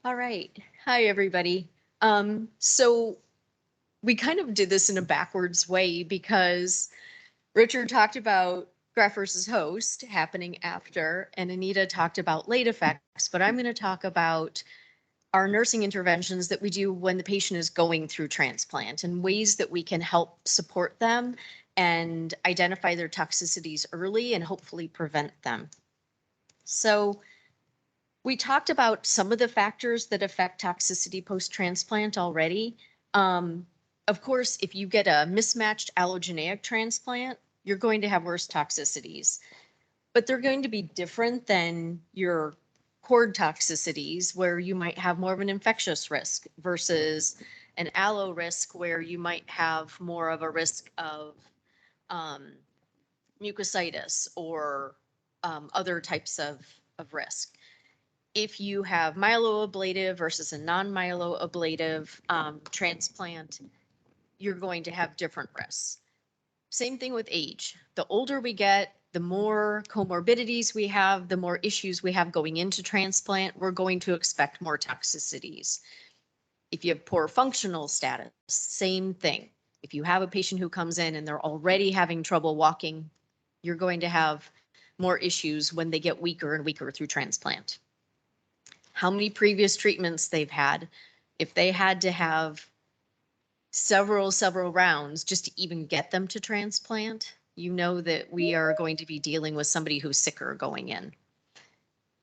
All right. Hi, everybody. So we kind of did this in a backwards way because Richard talked about graft versus host happening after, and Anita talked about late effects, but I'm going to talk about our nursing interventions that we do when the patient is going through transplant and ways that we can help support them and identify their toxicities early and hopefully prevent them. So we talked about some of the factors that affect toxicity post-transplant already. Of course, if you get a mismatched allogeneic transplant, you're going to have worse toxicities, but they're going to be different than your cord toxicities, where you might have more of an infectious risk versus an allo risk, where you might have more of a risk of mucositis or other types of risk. If you have myeloablative versus a non-myeloablative transplant, you're going to have different risks. Same thing with age. The older we get, the more comorbidities we have, the more issues we have going into transplant, we're going to expect more toxicities. If you have poor functional status, same thing. If you have a patient who comes in and they're already having trouble walking, you're going to have more issues when they get weaker and weaker through transplant. How many previous treatments they've had, if they had to have several rounds just to even get them to transplant, you know that we are going to be dealing with somebody who's sicker going in.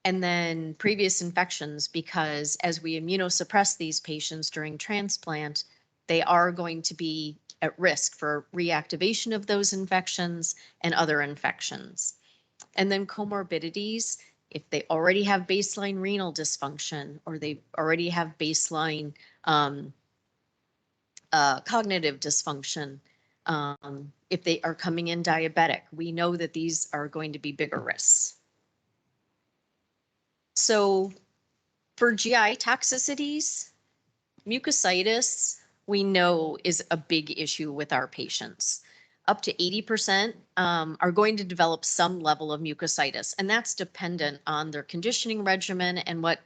And then previous infections, because as we immunosuppress these patients during transplant, they are going to be at risk for reactivation of those infections and other infections. And then comorbidities, if they already have baseline renal dysfunction or they already have baseline cognitive dysfunction, if they are coming in diabetic, we know that these are going to be bigger risks. So for GI toxicities, mucositis, we know is a big issue with our patients. Up to 80% are going to develop some level of mucositis, and that's dependent on their conditioning regimen and what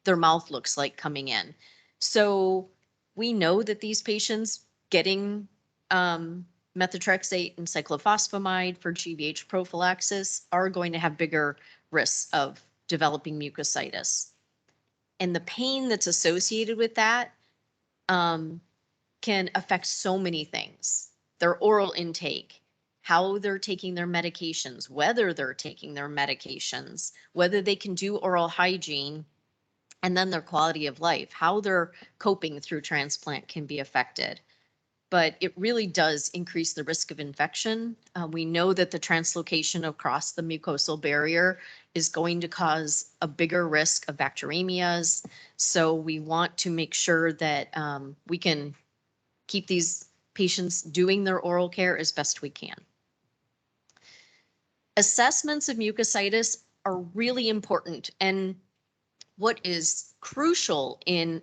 their mouth looks like coming in. So we know that these patients getting methotrexate and cyclophosphamide for GVH prophylaxis are going to have bigger risks of developing mucositis. And the pain that's associated with that can affect so many things. Their oral intake, how they're taking their medications, whether they're taking their medications, whether they can do oral hygiene, and then their quality of life, how they're coping through transplant can be affected. But it really does increase the risk of infection. We know that the translocation across the mucosal barrier is going to cause a bigger risk of bacteremias. So we want to make sure that we can keep these patients doing their oral care as best we can. Assessments of mucositis are really important, and what is crucial in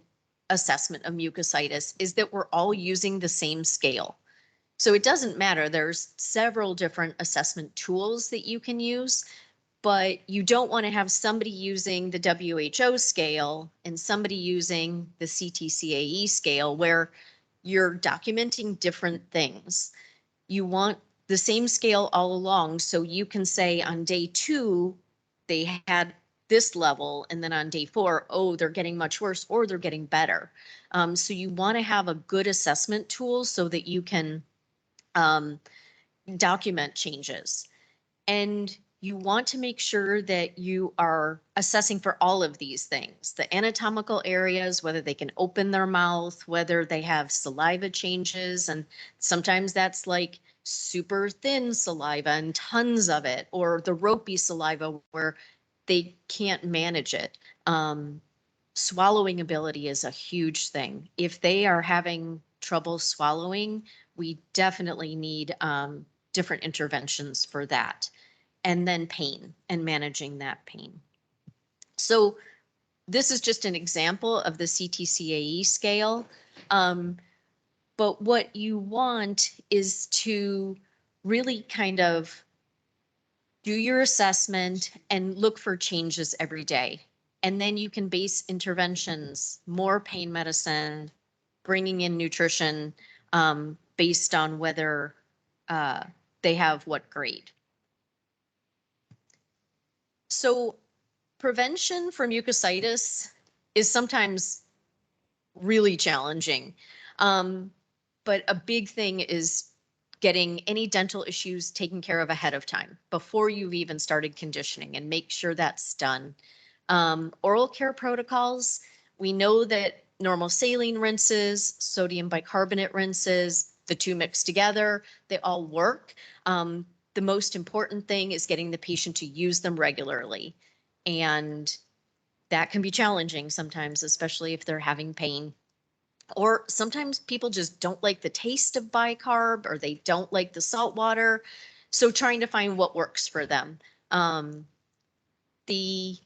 assessment of mucositis is that we're all using the same scale. So it doesn't matter. There's several different assessment tools that you can use, but you don't want to have somebody using the WHO scale and somebody using the CTCAE scale where you're documenting different things. You want the same scale all along, so you can say on day 2, they had this level, and then on day 4, oh, they're getting much worse or they're getting better. So you want to have a good assessment tool so that you can document changes. And you want to make sure that you are assessing for all of these things, the anatomical areas, whether they can open their mouth, whether they have saliva changes. And sometimes that's like super thin saliva and tons of it, or the ropey saliva where they can't manage it. Swallowing ability is a huge thing. If they are having trouble swallowing, we definitely need different interventions for that. And then pain and managing that pain. So this is just an example of the CTCAE scale. But what you want is to really kind of do your assessment and look for changes every day. And then you can base interventions, more pain medicine, bringing in nutrition based on whether they have what grade. So prevention for mucositis is sometimes really challenging. But a big thing is getting any dental issues taken care of ahead of time before you've even started conditioning, and make sure that's done. Oral care protocols, we know that normal saline rinses, sodium bicarbonate rinses, the two mixed together, they all work. The most important thing is getting the patient to use them regularly. And that can be challenging sometimes, especially if they're having pain. Or sometimes people just don't like the taste of bicarb, or they don't like the salt water. So trying to find what works for them. The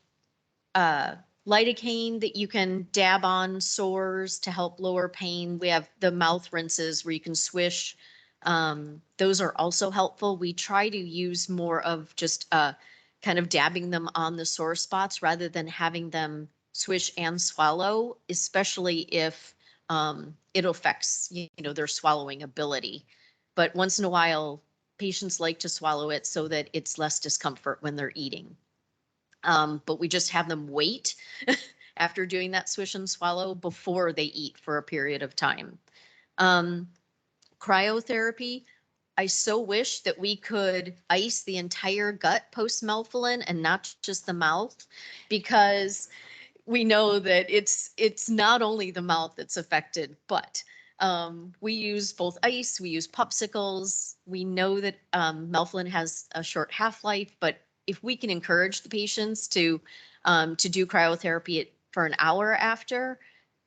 lidocaine that you can dab on sores to help lower pain. We have the mouth rinses where you can swish. Those are also helpful. We try to use more of just kind of dabbing them on the sore spots rather than having them swish and swallow, especially if it affects, their swallowing ability. But once in a while, patients like to swallow it so that it's less discomfort when they're eating. But we just have them wait after doing that swish and swallow before they eat for a period of time. Cryotherapy, I so wish that we could ice the entire gut post-melphalan and not just the mouth, because we know that it's not only the mouth that's affected, but we use both ice, we use popsicles. We know that melphalan has a short half-life, but if we can encourage the patients to do cryotherapy for an hour after,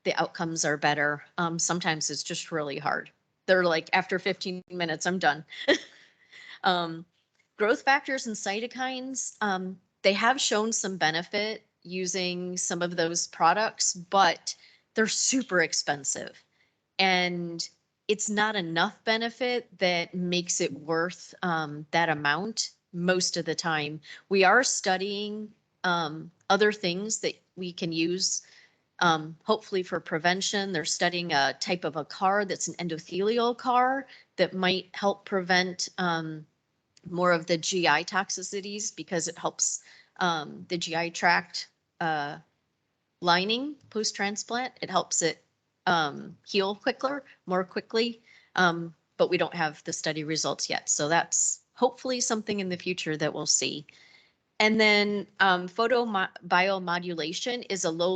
the outcomes are better. Sometimes it's just really hard. They're like, after 15 minutes, I'm done. Growth factors and cytokines, they have shown some benefit using some of those products, but they're super expensive. And it's not enough benefit that makes it worth that amount most of the time. We are studying other things that we can use, hopefully for prevention. They're studying a type of a CAR that's an endothelial CAR that might help prevent more of the GI toxicities, because it helps the GI tract lining post-transplant. It helps it heal more quickly, but we don't have the study results yet. So that's hopefully something in the future that we'll see. And then photobiomodulation is a low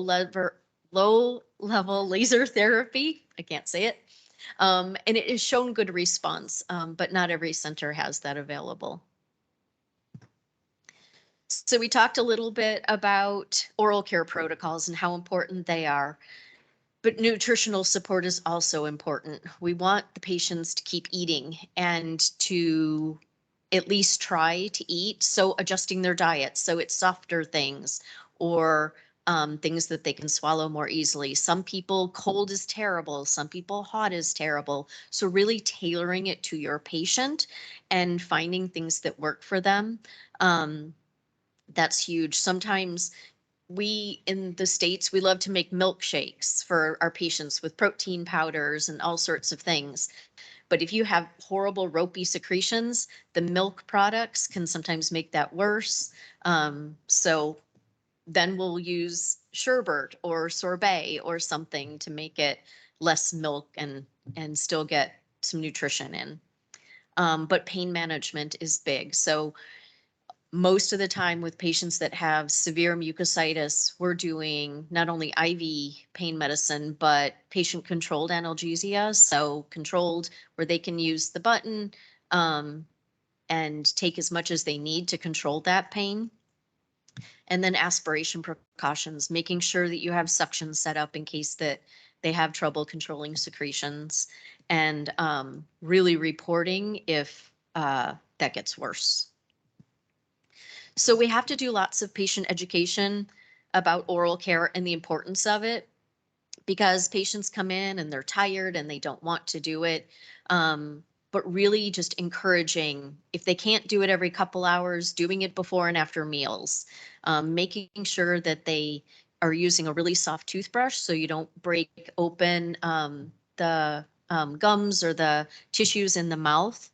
level laser therapy. I can't say it. And it has shown good response, but not every center has that available. So we talked a little bit about oral care protocols and how important they are, but nutritional support is also important. We want the patients to keep eating and to at least try to eat. So adjusting their diet, so it's softer things, or things that they can swallow more easily. Some people, cold is terrible. Some people, hot is terrible. So really tailoring it to your patient and finding things that work for them. That's huge. Sometimes we in the States, we love to make milkshakes for our patients with protein powders and all sorts of things. But if you have horrible ropey secretions, the milk products can sometimes make that worse. So then we'll use sherbet or sorbet or something to make it less milk and still get some nutrition in. But pain management is big. So most of the time with patients that have severe mucositis, we're doing not only IV pain medicine, but patient controlled analgesia. So controlled where they can use the button and take as much as they need to control that pain. And then aspiration precautions, making sure that you have suction set up in case that they have trouble controlling secretions, and really reporting if that gets worse. So we have to do lots of patient education about oral care and the importance of it, because patients come in and they're tired and they don't want to do it. But really just encouraging, if they can't do it every couple hours, doing it before and after meals, making sure that they are using a really soft toothbrush so you don't break open the gums or the tissues in the mouth.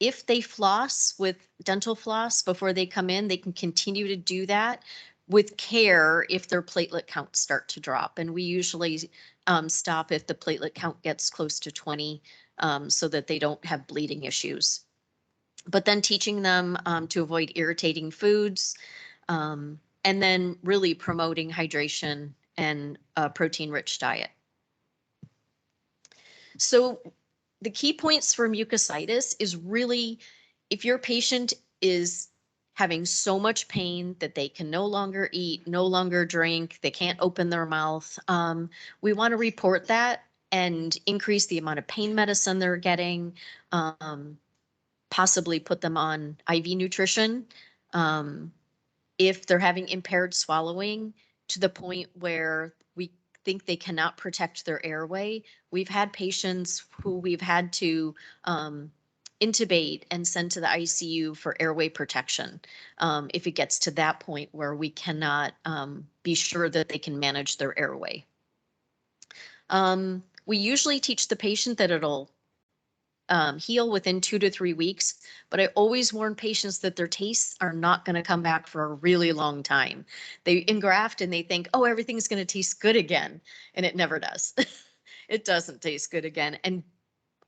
If they floss with dental floss before they come in, they can continue to do that with care if their platelet counts start to drop. And we usually stop if the platelet count gets close to 20 so that they don't have bleeding issues. But then teaching them to avoid irritating foods, and then really promoting hydration and a protein-rich diet. So the key points for mucositis is really, if your patient is having so much pain that they can no longer eat, no longer drink, they can't open their mouth, we want to report that and increase the amount of pain medicine they're getting, possibly put them on IV nutrition. If they're having impaired swallowing to the point where we think they cannot protect their airway, we've had patients who we've had to intubate and send to the ICU for airway protection. If it gets to that point where we cannot be sure that they can manage their airway. We usually teach the patient that it'll heal within 2 to 3 weeks, but I always warn patients that their tastes are not going to come back for a really long time. They engraft and they think, oh, everything's going to taste good again, and it never does. It doesn't taste good again. And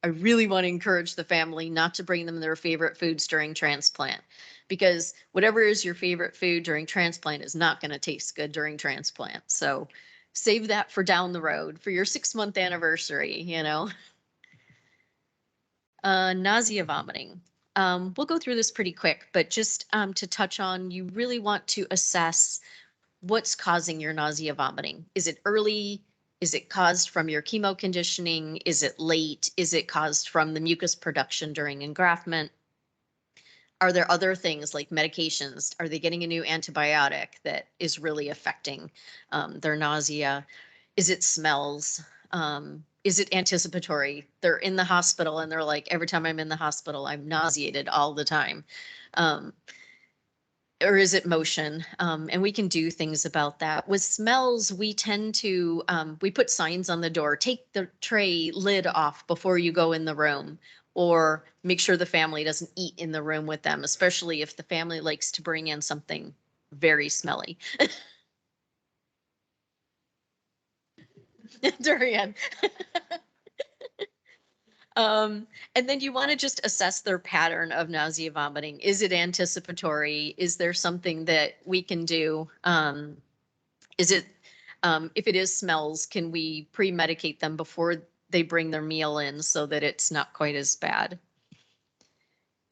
I really want to encourage the family not to bring them their favorite foods during transplant, because whatever is your favorite food during transplant is not going to taste good during transplant. So save that for down the road for your 6-month anniversary, you know. Nausea, vomiting. We'll go through this pretty quick, but just to touch on, you really want to assess what's causing your nausea, vomiting. Is it early? Is it caused from your chemo conditioning? Is it late? Is it caused from the mucus production during engraftment? Are there other things like medications? Are they getting a new antibiotic that is really affecting their nausea? Is it smells? Is it anticipatory? They're in the hospital and they're like, every time I'm in the hospital, I'm nauseated all the time. Or is it motion? And we can do things about that. With smells, we tend to, we put signs on the door, take the tray lid off before you go in the room, or make sure the family doesn't eat in the room with them, especially if the family likes to bring in something very smelly. Durian. And then you want to just assess their pattern of nausea, vomiting. Is it anticipatory? Is there something that we can do? Is it, if it is smells, can we pre-medicate them before they bring their meal in so that it's not quite as bad?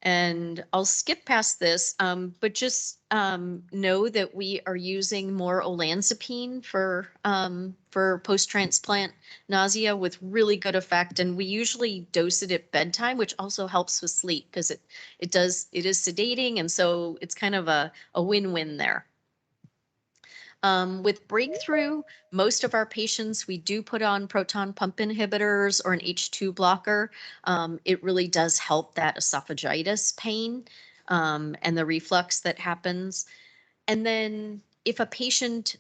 And I'll skip past this, but just know that we are using more olanzapine for post-transplant nausea with really good effect. And we usually dose it at bedtime, which also helps with sleep because it is sedating. And so it's kind of a win-win there. With breakthrough, most of our patients, we do put on proton pump inhibitors or an H2 blocker. It really does help that esophagitis pain and the reflux that happens. And then if a patient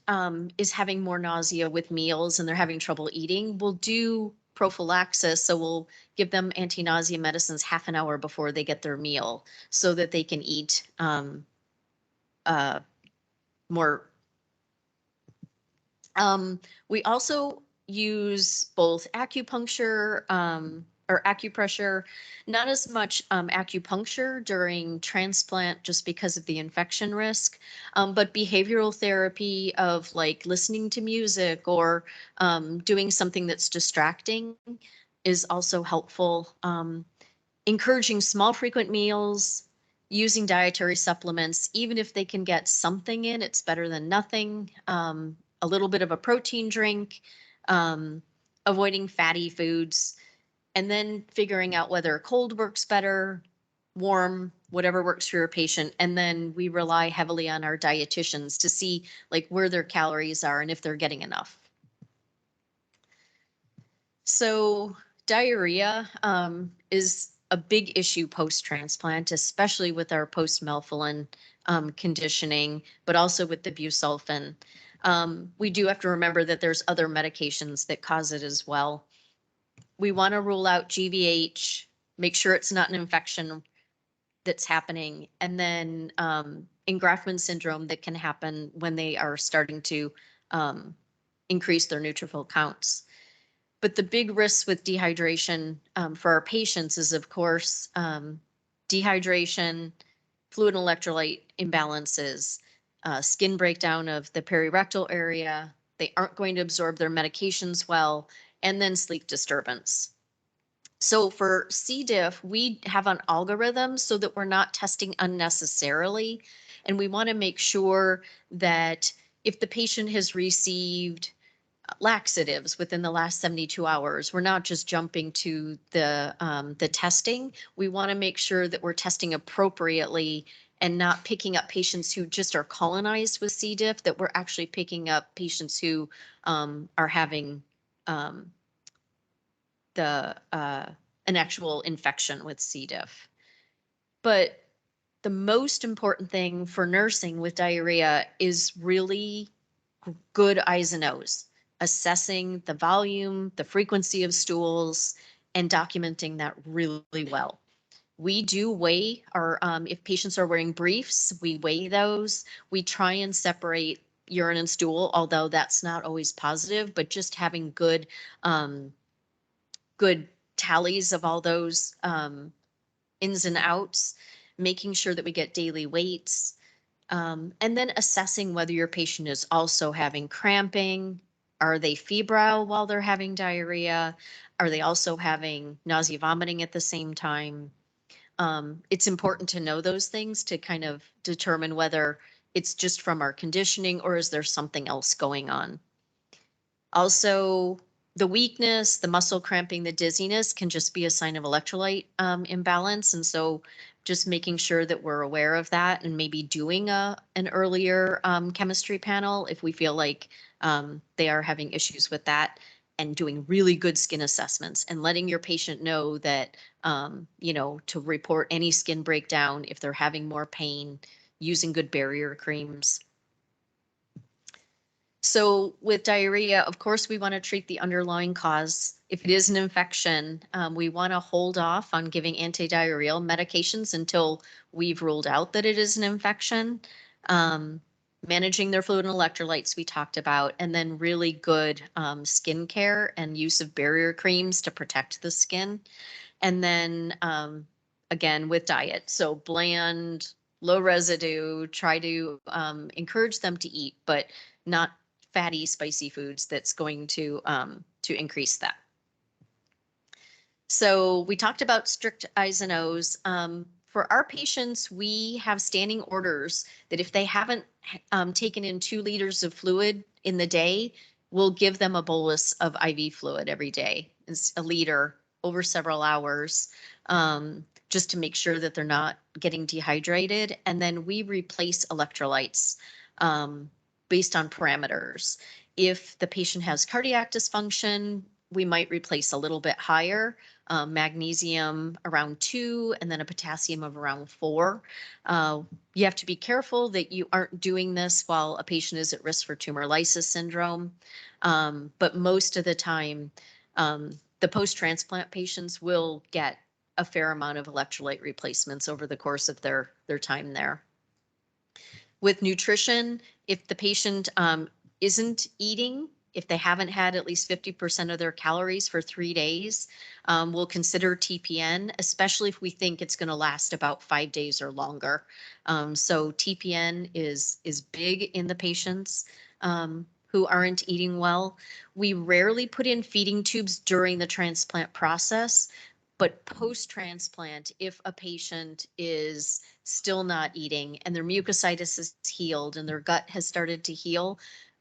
is having more nausea with meals and they're having trouble eating, we'll do prophylaxis. So we'll give them anti-nausea medicines half an hour before they get their meal so that they can eat more. We also use both acupuncture or acupressure, not as much acupuncture during transplant just because of the infection risk, but behavioral therapy of like listening to music or doing something that's distracting is also helpful. Encouraging small frequent meals, using dietary supplements, even if they can get something in, it's better than nothing. A little bit of a protein drink, avoiding fatty foods, and then figuring out whether cold works better, warm, whatever works for your patient. And then we rely heavily on our dietitians to see like where their calories are and if they're getting enough. So diarrhea is a big issue post-transplant, especially with our post-melphalan conditioning, but also with the busulfan. We do have to remember that there's other medications that cause it as well. We want to rule out GVH, make sure it's not an infection that's happening, and then engraftment syndrome that can happen when they are starting to increase their neutrophil counts. But the big risks with dehydration for our patients is, of course, dehydration, fluid and electrolyte imbalances, skin breakdown of the perirectal area. They aren't going to absorb their medications well, and then sleep disturbance. So for C. diff, we have an algorithm so that we're not testing unnecessarily. And we want to make sure that if the patient has received laxatives within the last 72 hours, we're not just jumping to the testing. We want to make sure that we're testing appropriately and not picking up patients who just are colonized with C. diff, that we're actually picking up patients who are having an actual infection with C. diff. But the most important thing for nursing with diarrhea is really good eyes and O's, assessing the volume, the frequency of stools, and documenting that really well. We do weigh our, if patients are wearing briefs, we weigh those. We try and separate urine and stool, although that's not always positive, but just having good tallies of all those ins and outs, making sure that we get daily weights, and then assessing whether your patient is also having cramping. Are they febrile while they're having diarrhea? Are they also having nausea, vomiting at the same time? It's important to know those things to kind of determine whether it's just from our conditioning or is there something else going on. Also, the weakness, the muscle cramping, the dizziness can just be a sign of electrolyte imbalance. And so just making sure that we're aware of that and maybe doing an earlier chemistry panel if we feel like they are having issues with that, and doing really good skin assessments and letting your patient know that, to report any skin breakdown if they're having more pain, using good barrier creams. So with diarrhea, of course, we want to treat the underlying cause. If it is an infection, we want to hold off on giving antidiarrheal medications until we've ruled out that it is an infection. Managing their fluid and electrolytes we talked about, and then really good skin care and use of barrier creams to protect the skin. And then again, with diet, so bland, low residue, try to encourage them to eat, but not fatty, spicy foods that's going to increase that. So we talked about strict I's and O's. For our patients, we have standing orders that if they haven't taken in 2 liters of fluid in the day, we'll give them a bolus of IV fluid every day. It's a liter over several hours, just to make sure that they're not getting dehydrated. And then we replace electrolytes based on parameters. If the patient has cardiac dysfunction, we might replace a little bit higher, magnesium around 2, and then a potassium of around 4. You have to be careful that you aren't doing this while a patient is at risk for tumor lysis syndrome. But most of the time, the post-transplant patients will get a fair amount of electrolyte replacements over the course of their time there. With nutrition, if the patient isn't eating, if they haven't had at least 50% of their calories for 3 days, we'll consider TPN, especially if we think it's going to last about 5 days or longer. So TPN is big in the patients who aren't eating well. We rarely put in feeding tubes during the transplant process, but post-transplant, if a patient is still not eating and their mucositis is healed and their gut has started to heal,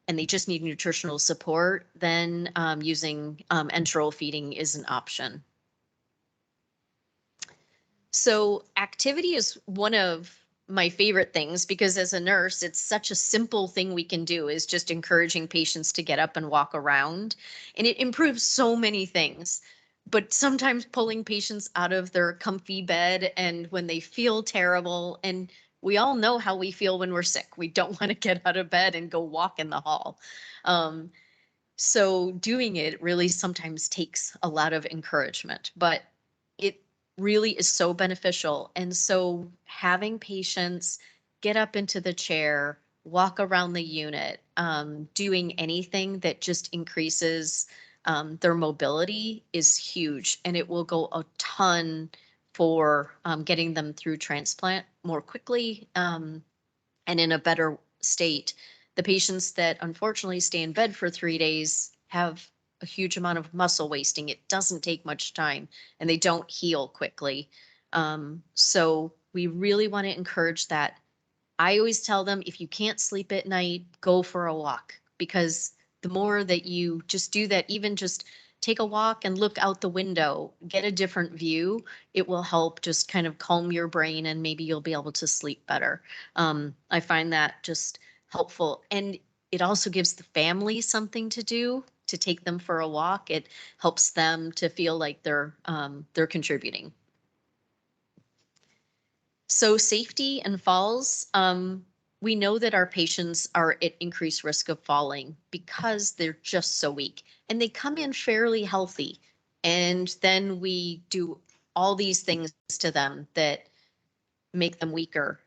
and they just need nutritional support, then using enteral feeding is an option. So activity is one of my favorite things, because as a nurse, it's such a simple thing we can do, is just encouraging patients to get up and walk around. And it improves so many things. But sometimes pulling patients out of their comfy bed and when they feel terrible, and We all know how we feel when we're sick. We don't want to get out of bed and go walk in the hall. Um, so doing it really sometimes takes a lot of encouragement, but it really is so beneficial. And so having patients get up into the chair, walk around the unit, doing anything that just increases their mobility is huge, and it will go a ton for getting them through transplant more quickly and in a better state. The patients that unfortunately stay in bed for 3 days have a huge amount of muscle wasting. It doesn't take much time and they don't heal quickly. So we really want to encourage that. I always tell them, if you can't sleep at night, go for a walk, because the more that you just do that, even just take a walk and look out the window, get a different view, it will help just kind of calm your brain and maybe you'll be able to sleep better. I find that just helpful. And it also gives the family something to do, to take them for a walk. It helps them to feel like they're contributing. So safety and falls, we know that our patients are at increased risk of falling because they're just so weak, and they come in fairly healthy. And then we do all these things to them that make them weaker.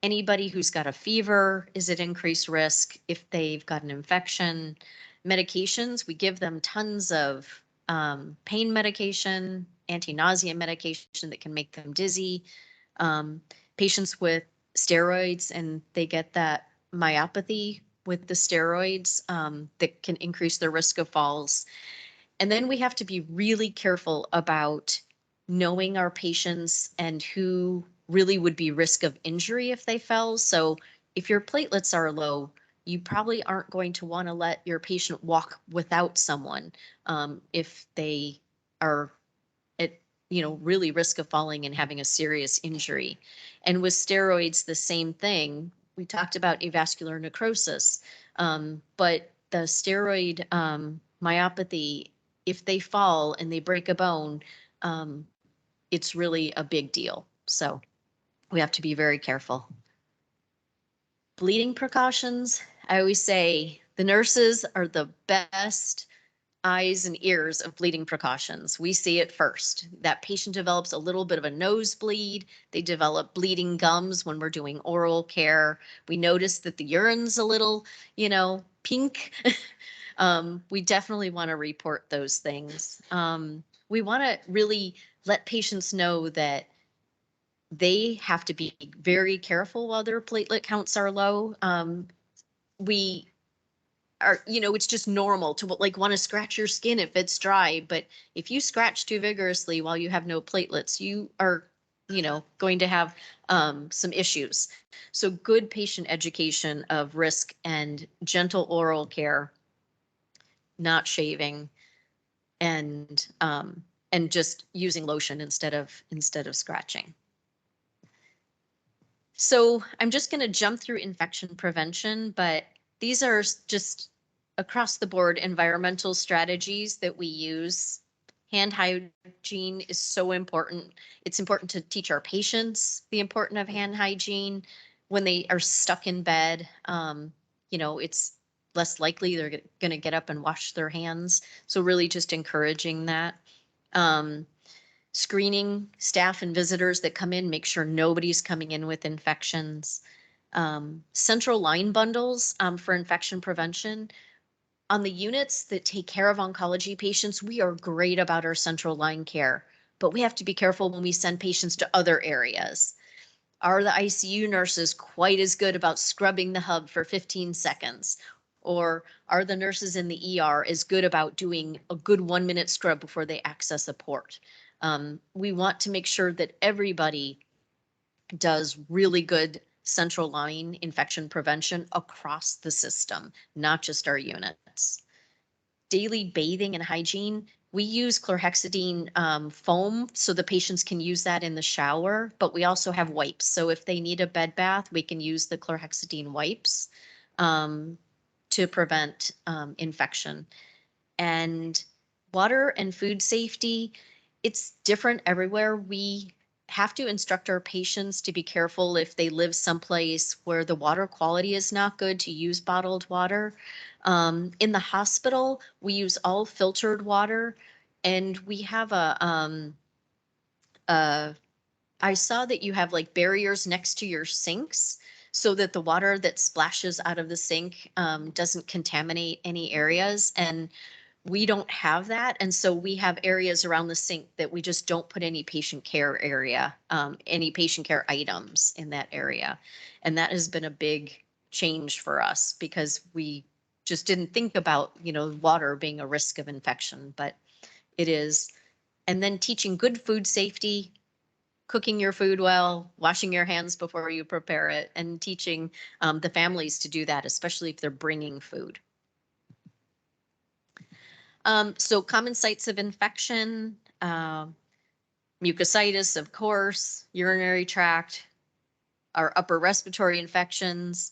Anybody who's got a fever is at increased risk. If they've got an infection, medications, we give them tons of pain medication, anti-nausea medication that can make them dizzy. um, Patients with steroids, and they get that myopathy with the steroids that can increase their risk of falls. And then we have to be really careful about knowing our patients and who really would be risk of injury if they fell. So if your platelets are low, you probably aren't going to want to let your patient walk without someone if they are at, really risk of falling and having a serious injury. And with steroids, the same thing. We talked about avascular necrosis, but the steroid myopathy, if they fall and they break a bone, it's really a big deal. So we have to be very careful. Bleeding precautions. I always say the nurses are the best eyes and ears of bleeding precautions. We see it first. That patient develops a little bit of a nosebleed. They develop bleeding gums when we're doing oral care. We notice that the urine's a little, pink. We definitely want to report those things. We want to really let patients know that they have to be very careful while their platelet counts are low. We are, it's just normal to like want to scratch your skin if it's dry, but if you scratch too vigorously while you have no platelets, you are, going to have some issues. So good patient education of risk and gentle oral care, not shaving, and just using lotion instead of scratching. So I'm just going to jump through infection prevention, but these are just across the board environmental strategies that we use. Hand hygiene is so important. It's important to teach our patients the importance of hand hygiene when they are stuck in bed. It's less likely they're going to get up and wash their hands. So really just encouraging that. Screening staff and visitors that come in, make sure nobody's coming in with infections. Central line bundles for infection prevention. On the units that take care of oncology patients, we are great about our central line care, but we have to be careful when we send patients to other areas. Are the ICU nurses quite as good about scrubbing the hub for 15 seconds? Or are the nurses in the ER as good about doing a good 1-minute scrub before they access a port? We want to make sure that everybody does really good central line infection prevention across the system, not just our units. Daily bathing and hygiene. We use chlorhexidine foam so the patients can use that in the shower, but we also have wipes. So if they need a bed bath, we can use the chlorhexidine wipes to prevent infection. And water and food safety, it's different everywhere. We have to instruct our patients to be careful if they live someplace where the water quality is not good to use bottled water. In the hospital, we use all filtered water, and we have I saw that you have like barriers next to your sinks so that the water that splashes out of the sink doesn't contaminate any areas. And we don't have that. And so we have areas around the sink that we just don't put any patient care area, any patient care items in that area. And that has been a big change for us because we just didn't think about, water being a risk of infection, but it is. And then teaching good food safety, cooking your food well, washing your hands before you prepare it, and teaching the families to do that, especially if they're bringing food. So common sites of infection, mucositis, of course, urinary tract, our upper respiratory infections,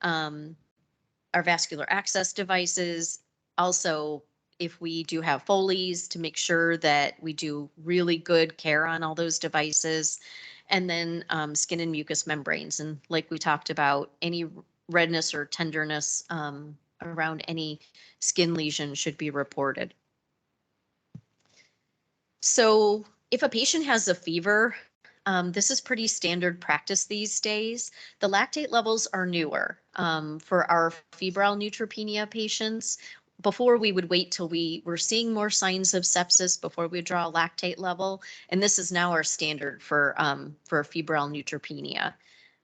our vascular access devices. Also, if we do have Foleys, to make sure that we do really good care on all those devices. And then skin and mucous membranes. And like we talked about, any redness or tenderness around any skin lesion should be reported. So if a patient has a fever, this is pretty standard practice these days. The lactate levels are newer for our febrile neutropenia patients. Before, we would wait till we were seeing more signs of sepsis before we draw a lactate level. And this is now our standard for febrile neutropenia.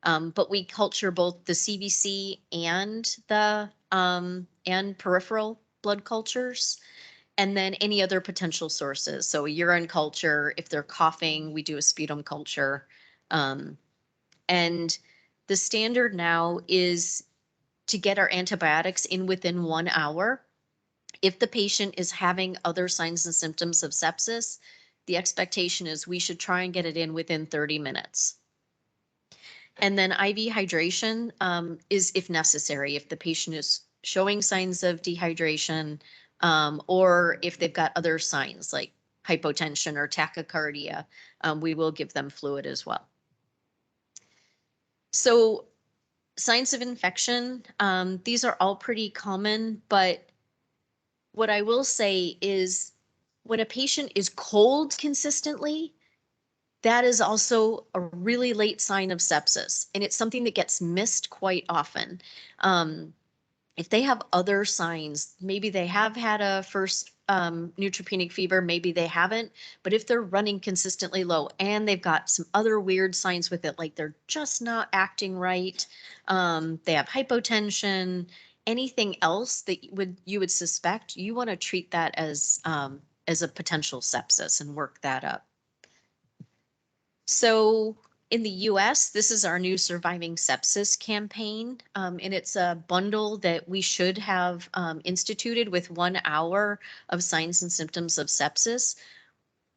But we culture both the CBC and the and peripheral blood cultures, and then any other potential sources. So a urine culture, if they're coughing, we do a sputum culture. And the standard now is to get our antibiotics in within 1 hour. If the patient is having other signs and symptoms of sepsis, the expectation is we should try and get it in within 30 minutes. And then IV hydration is if necessary, if the patient is showing signs of dehydration, or if they've got other signs like hypotension or tachycardia, we will give them fluid as well. So signs of infection, these are all pretty common, but what I will say is when a patient is cold consistently, that is also a really late sign of sepsis, and it's something that gets missed quite often. If they have other signs, maybe they have had a first neutropenic fever, maybe they haven't, but if they're running consistently low and they've got some other weird signs with it, like they're just not acting right, they have hypotension, anything else that you would suspect, you want to treat that as a potential sepsis and work that up. So in the US, this is our new Surviving Sepsis campaign, and it's a bundle that we should have instituted with 1 hour of signs and symptoms of sepsis.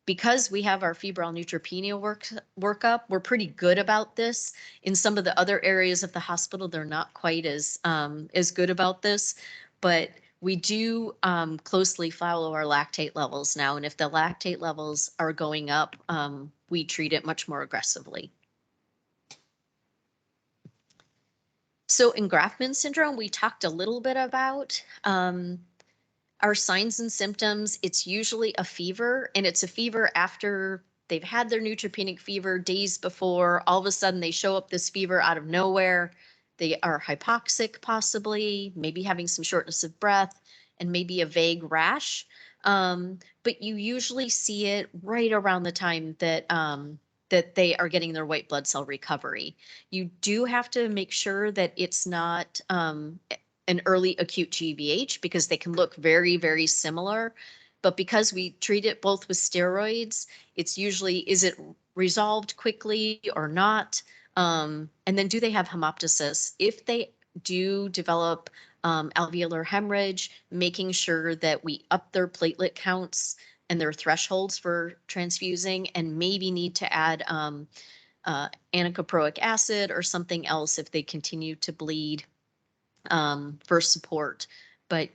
Because we have our febrile neutropenia workup, we're pretty good about this. In some of the other areas of the hospital, they're not quite as good about this, but we do closely follow our lactate levels now. And if the lactate levels are going up, we treat it much more aggressively. So engraftment syndrome, we talked a little bit about. Our signs and symptoms, it's usually a fever, and it's a fever after they've had their neutropenic fever days before. All of a sudden they show up this fever out of nowhere. They are hypoxic, possibly, maybe having some shortness of breath, and maybe a vague rash. But you usually see it right around the time that that they are getting their white blood cell recovery. You do have to make sure that it's not an early acute GVH, because they can look very, very similar. But because we treat it both with steroids, it's usually, is it resolved quickly or not? And then do they have hemoptysis? If they do develop alveolar hemorrhage, making sure that we up their platelet counts and their thresholds for transfusing, and maybe need to add anacoproic acid or something else if they continue to bleed for support. But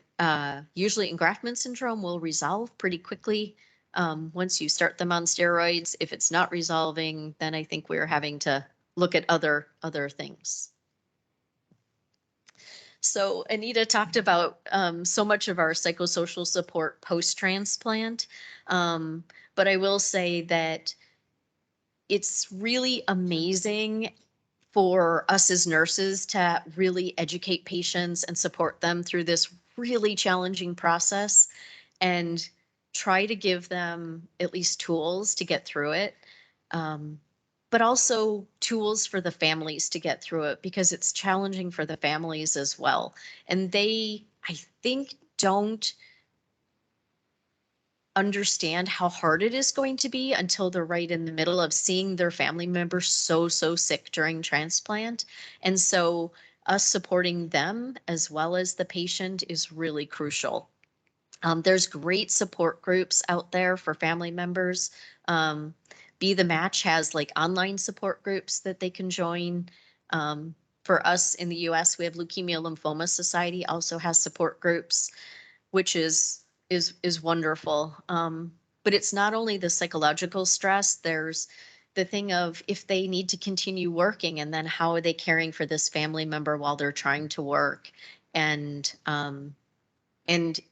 usually engraftment syndrome will resolve pretty quickly Once you start them on steroids, if it's not resolving, then I think we're having to look at other things. So Anita talked about so much of our psychosocial support post-transplant, but I will say that it's really amazing for us as nurses to really educate patients and support them through this really challenging process and try to give them at least tools to get through it. But also tools for the families to get through it, because it's challenging for the families as well. And they, I think, don't understand how hard it is going to be until they're right in the middle of seeing their family member so sick during transplant. And so us supporting them as well as the patient is really crucial. There's great support groups out there for family members. Be the Match has like online support groups that they can join. For us in the US, we have Leukemia Lymphoma Society also has support groups, which is wonderful. But it's not only the psychological stress, there's the thing of if they need to continue working, and then how are they caring for this family member while they're trying to work? And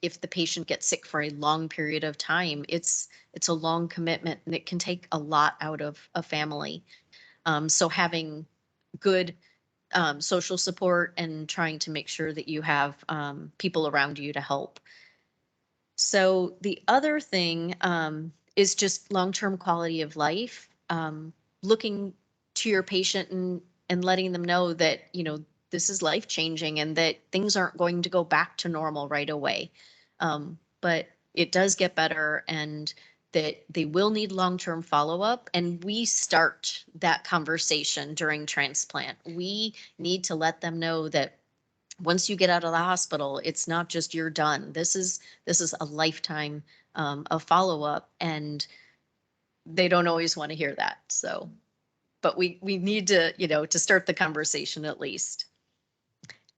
if the patient gets sick for a long period of time, it's a long commitment, and it can take a lot out of a family. So having good social support and trying to make sure that you have people around you to help. So the other thing is just long-term quality of life, looking to your patient and letting them know that, you know, this is life-changing and that things aren't going to go back to normal right away. But it does get better, and that they will need long-term follow-up. And we start that conversation during transplant. We need to let them know that once you get out of the hospital, it's not just you're done. This is a lifetime of follow-up, and they don't always want to hear that. So, but we need to, you know, to start the conversation at least.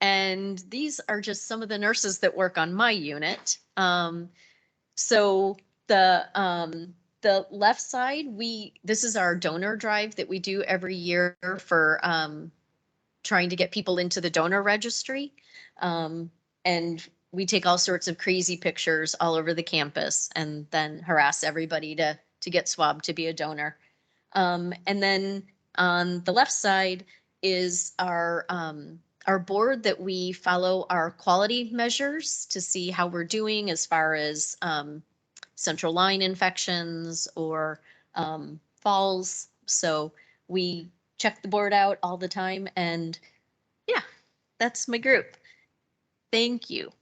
And these are just some of the nurses that work on my unit. So the left side, this is our donor drive that we do every year for trying to get people into the donor registry. And we take all sorts of crazy pictures all over the campus and then harass everybody to get swabbed to be a donor. And then on the left side is our board that we follow our quality measures to see how we're doing as far as central line infections or falls. So we check the board out all the time, and yeah, that's my group. Thank you.